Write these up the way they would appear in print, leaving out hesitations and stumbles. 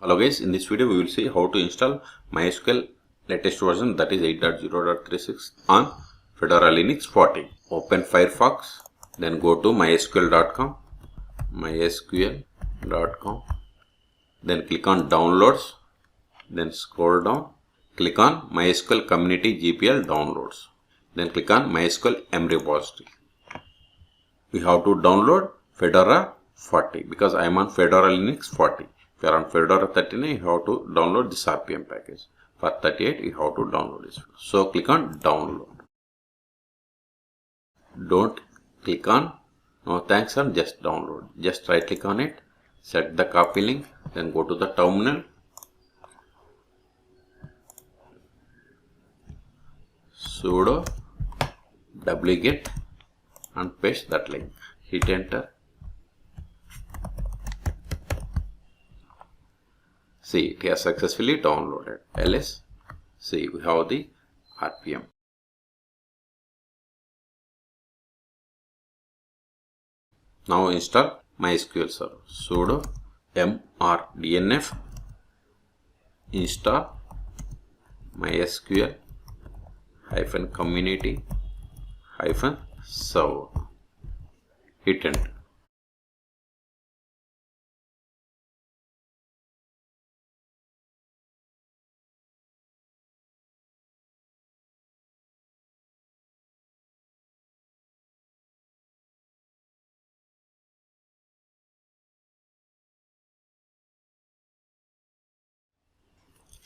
Hello guys, in this video we will see how to install MySQL latest version, that is 8.0.36 on Fedora Linux 40. Open Firefox, then go to mysql.com, then click on downloads, then scroll down, click on MySQL Community GPL downloads, then click on MySQL M repository. We have to download Fedora 40 because I am on Fedora Linux 40. If you are on Fedora 39, you have to download this RPM package. For 38, you have to download this. So click on download. Don't click on no thanks on just download. Just right click on it, set the copy link, then go to the terminal. Sudo wget and paste that link. Hit enter. See, it has successfully downloaded. ls. See, we have the RPM. Now install MySQL server. Sudo mrdnf install MySQL -community -server. Hit enter.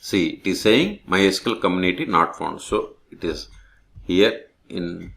See, it is saying MySQL community not found. So it is here in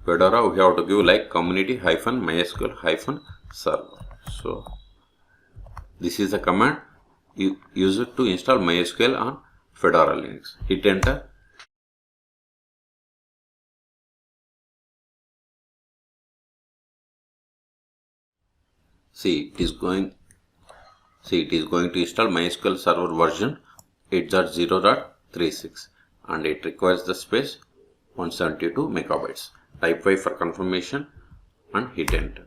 Fedora we have to give like community -MySQL server. So this is the command you use it to install MySQL on Fedora Linux. Hit enter. See, it is going to install MySQL server version 8.0.36 and it requires the space 172 megabytes. Type Y for confirmation and hit enter.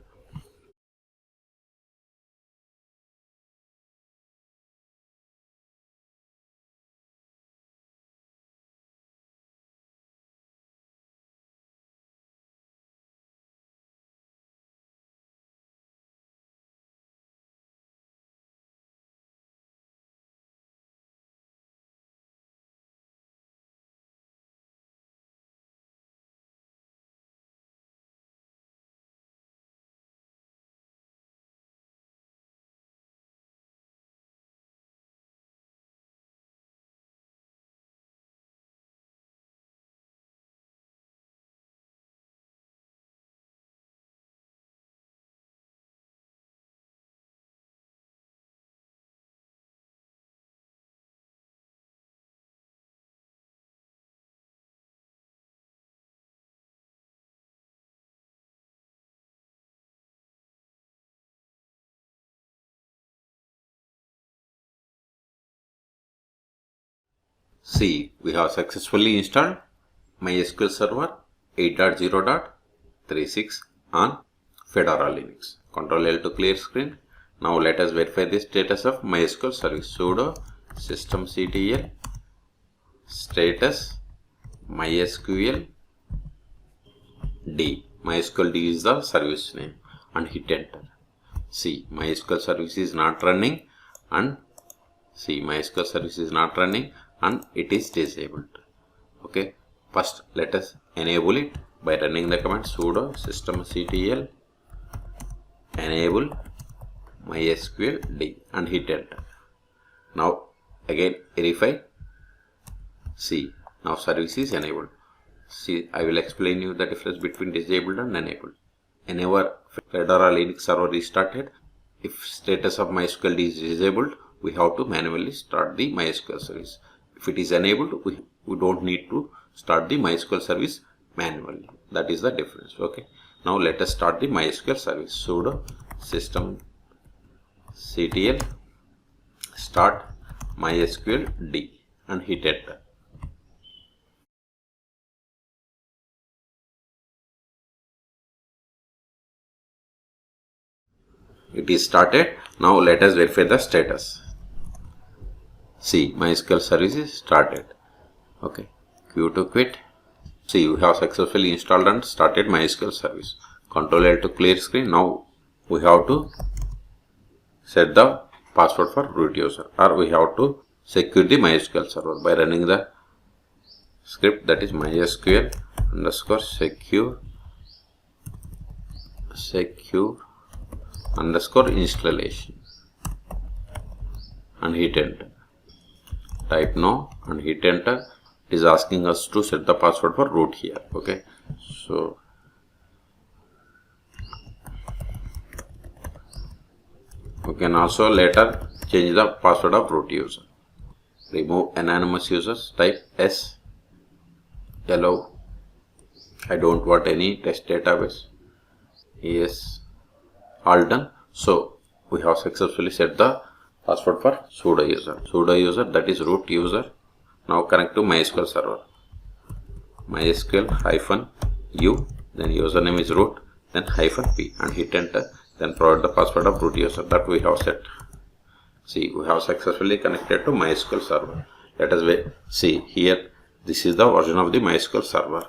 See, we have successfully installed MySQL Server 8.0.36 on Fedora Linux. Ctrl L to clear screen. Now let us verify the status of MySQL service. Sudo systemctl status MySQL D. MySQL D is the service name and hit enter. See, MySQL service is not running and it is disabled. Okay, first let us enable it by running the command sudo systemctl enable MySQL D and hit enter. Now again verify. See, now service is enabled. See, I will explain you the difference between disabled and enabled. Whenever Fedora Linux server is started, if status of MySQL D is disabled, we have to manually start the MySQL service. If it is enabled, we don't need to start the MySQL service manually. That is the difference. Okay. Now let us start the MySQL service. Sudo systemctl start MySQL D and hit enter. it is started. Now let us verify the status. See, MySQL service is started. Okay, Q to quit. See, we have successfully installed and started MySQL service. Control L to clear screen. Now we have to set the password for root user, or we have to secure the MySQL server by running the script, that is MySQL underscore secure underscore installation, and hit enter. Type no and hit enter. It is asking us to set the password for root here. Okay, so we can also later change the password of root user. Remove anonymous users. Type S. Hello, I don't want any test database. Yes, all done. So we have successfully set the password for sudo user, that is root user. Now connect to MySQL server. MySQL -u, then username is root, then -p, and hit enter. Then provide the password of root user that we have set. See, we have successfully connected to MySQL server. Let us wait. See here, this is the version of the MySQL server.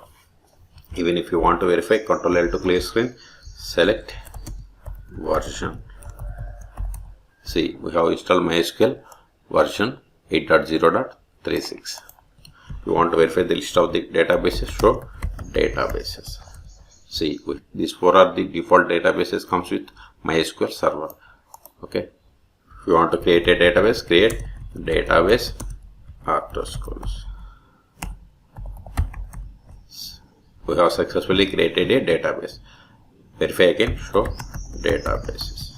Even if you want to verify, Ctrl L to clear screen, select version. See, we have installed MySQL version 8.0.36. You want to verify the list of the databases, show databases. See, these four are the default databases comes with MySQL server. Okay, if you want to create a database, create database after schools. We have successfully created a database. Verify again, show databases.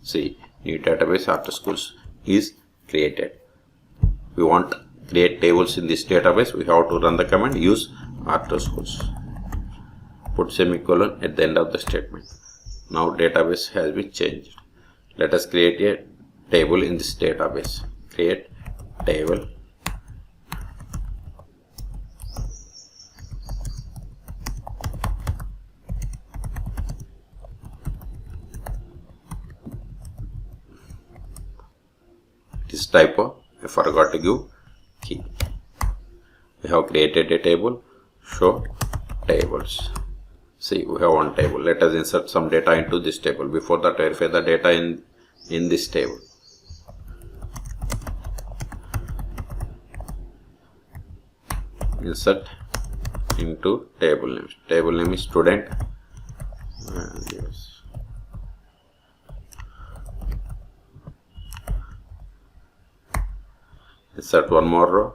See, new database after schools is created. We want to create tables in this database. We have to run the command use after schools. Put semicolon at the end of the statement. Now database has been changed. Let us create a table in this database. Create table. This typo, I forgot to give key. We have created a table, show tables. See, we have one table. Let us insert some data into this table. Before that, verify the data in this table. Insert into table name. Table name is student. Yes. Insert one more row.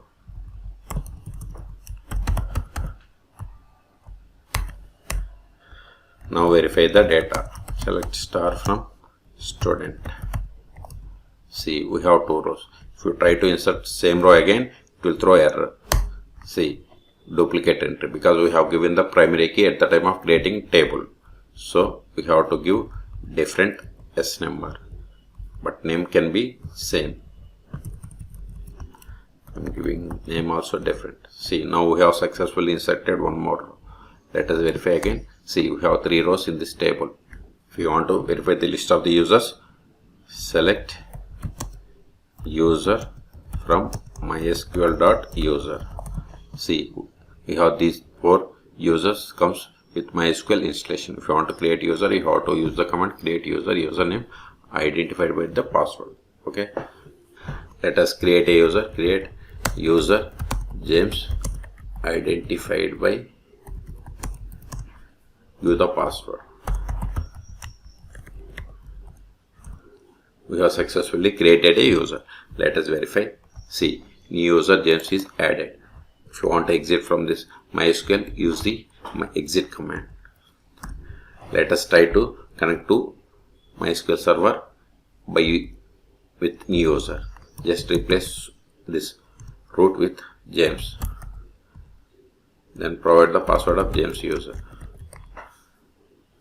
Now verify the data. Select star from student. See, we have two rows. If you try to insert same row again, it will throw error. See, duplicate entry, because we have given the primary key at the time of creating table. So we have to give different S number, but name can be same. I'm giving name also different. See, now we have successfully inserted one more row. Let us verify again. See, we have 3 rows in this table. If you want to verify the list of the users, select user from mysql.user. See, we have these 4 users comes with MySQL installation. If you want to create user, you have to use the command create user, username identified by the password. Okay, let us create a user. Create user James identified by, give the password. We have successfully created a user. Let us verify. See, new user James is added. If you want to exit from this MySQL, use the exit command. Let us try to connect to MySQL server with new user. Just replace this root with James. Then provide the password of James user.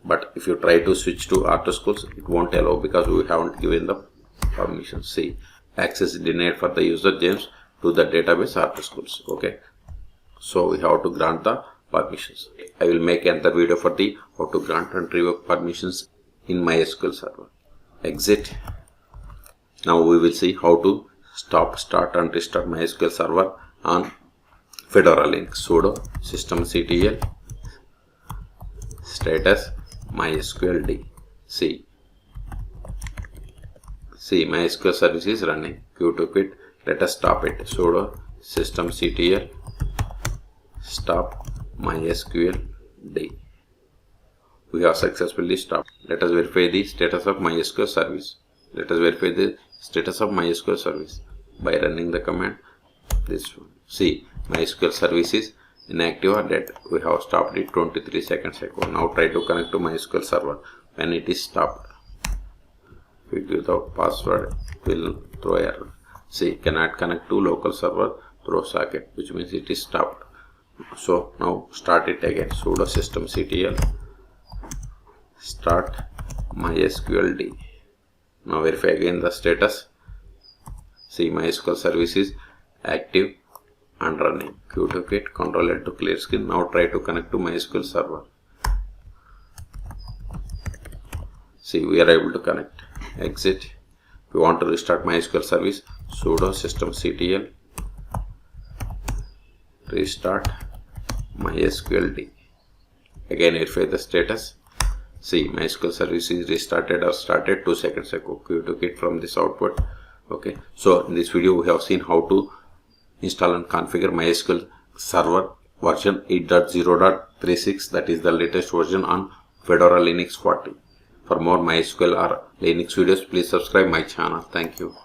But if you try to switch to after schools, it won't allow because we haven't given the permission. See, access denied for the user James to the database after schools. Okay, so we have to grant the permissions. I will make another video for the how to grant and revoke permissions in MySQL server. exit. Now we will see how to stop, start and restart MySQL server on Fedora Linux. Sudo systemctl status MySQL. See MySQL service is running. Q to quit. Let us stop it. Sudo systemctl stop MySQL. We have successfully stopped. Let us verify the status of MySQL service. Let us verify the status of MySQL service by running the command. This one. See, MySQL service is inactive or dead. We have stopped it 23 seconds ago. Now try to connect to MySQL server. When it is stopped, we give the password, will throw error. See, cannot connect to local server through socket, which means it is stopped. So now start it again. Sudo systemctl start MySQL. Now verify again the status. See, MySQL service is active and running. Q to quit, Ctrl L to clear screen. Now try to connect to MySQL server. See, we are able to connect. Exit. If you want to restart MySQL service, sudo systemctl restart MySQL. Again verify the status. See, MySQL service is restarted or started 2 seconds ago. Q to quit from this output. Okay, so in this video we have seen how to install and configure MySQL server version 8.0.36, that is the latest version on Fedora Linux 40. For more MySQL or Linux videos, please subscribe my channel. Thank you.